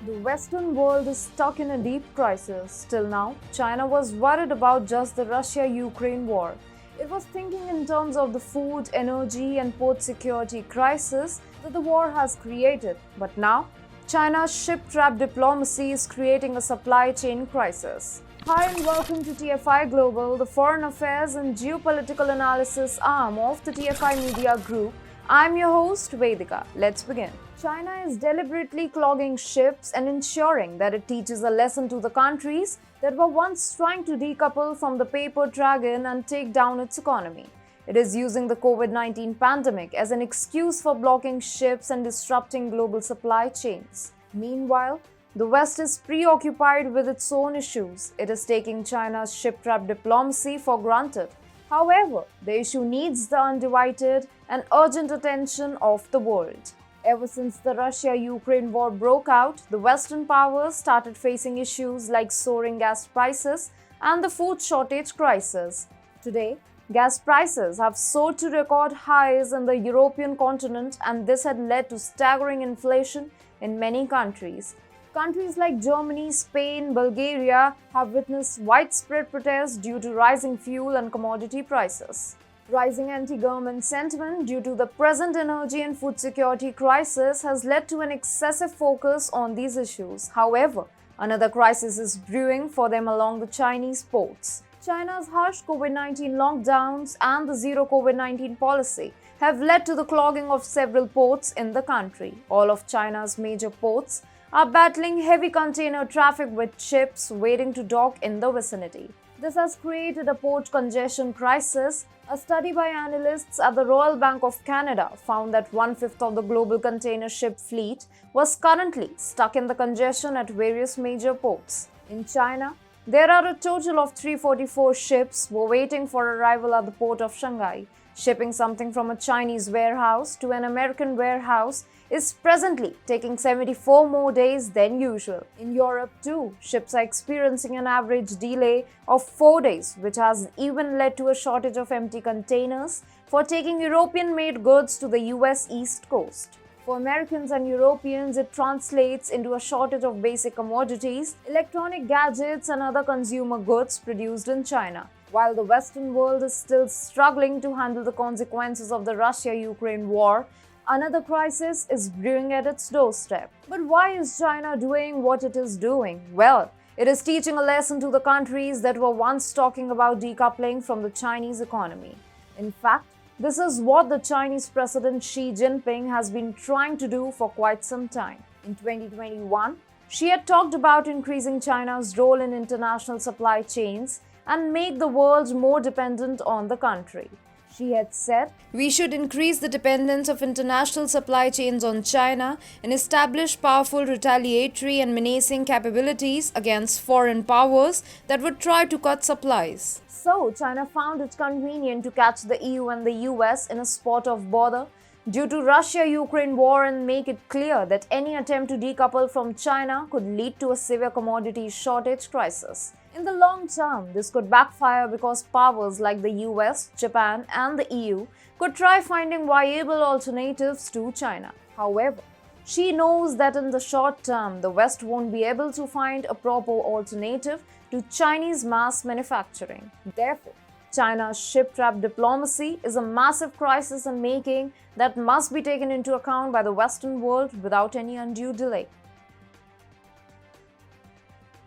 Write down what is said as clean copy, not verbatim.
The Western world is stuck in a deep crisis. Till now, China was worried about just the Russia-Ukraine war. It was thinking in terms of the food, energy, and port security crisis that the war has created. But now, China's ship-trap diplomacy is creating a supply chain crisis. Hi and welcome to TFI Global, the foreign affairs and geopolitical analysis arm of the TFI Media Group. I'm your host, Vedika. Let's begin. China is deliberately clogging ships and ensuring that it teaches a lesson to the countries that were once trying to decouple from the paper dragon and take down its economy. It is using the COVID-19 pandemic as an excuse for blocking ships and disrupting global supply chains. Meanwhile, the West is preoccupied with its own issues. It is taking China's ship-trap diplomacy for granted. However, the issue needs the undivided and urgent attention of the world. Ever since the Russia-Ukraine war broke out, the Western powers started facing issues like soaring gas prices and the food shortage crisis. Today, gas prices have soared to record highs in the European continent, and this had led to staggering inflation in many countries. Countries like Germany, Spain, Bulgaria have witnessed widespread protests due to rising fuel and commodity prices. Rising anti-government sentiment due to the present energy and food security crisis has led to an excessive focus on these issues. However, another crisis is brewing for them along the Chinese ports. China's harsh COVID-19 lockdowns and the zero COVID-19 policy have led to the clogging of several ports in the country. All of China's major ports are battling heavy container traffic with ships waiting to dock in the vicinity. This has created a port congestion crisis. A study by analysts at the Royal Bank of Canada found that one-fifth of the global container ship fleet was currently stuck in the congestion at various major ports. In China, there are a total of 344 ships waiting for arrival at the port of Shanghai. Shipping something from a Chinese warehouse to an American warehouse is presently taking 74 more days than usual. In Europe too, ships are experiencing an average delay of 4 days, which has even led to a shortage of empty containers for taking European-made goods to the US East Coast. For Americans and Europeans, it translates into a shortage of basic commodities, electronic gadgets, and other consumer goods produced in China. While the Western world is still struggling to handle the consequences of the Russia-Ukraine war, another crisis is brewing at its doorstep. But why is China doing what it is doing? Well, it is teaching a lesson to the countries that were once talking about decoupling from the Chinese economy. In fact, this is what the Chinese President Xi Jinping has been trying to do for quite some time. In 2021, Xi had talked about increasing China's role in international supply chains and make the world more dependent on the country. She had said, "We should increase the dependence of international supply chains on China and establish powerful retaliatory and menacing capabilities against foreign powers that would try to cut supplies." So, China found it convenient to catch the EU and the US in a spot of bother due to Russia-Ukraine war and make it clear that any attempt to decouple from China could lead to a severe commodity shortage crisis. In the long term, this could backfire because powers like the US, Japan, and the EU could try finding viable alternatives to China. However, she knows that in the short term, the West won't be able to find a proper alternative to Chinese mass manufacturing. Therefore, China's ship-trap diplomacy is a massive crisis in making that must be taken into account by the Western world without any undue delay.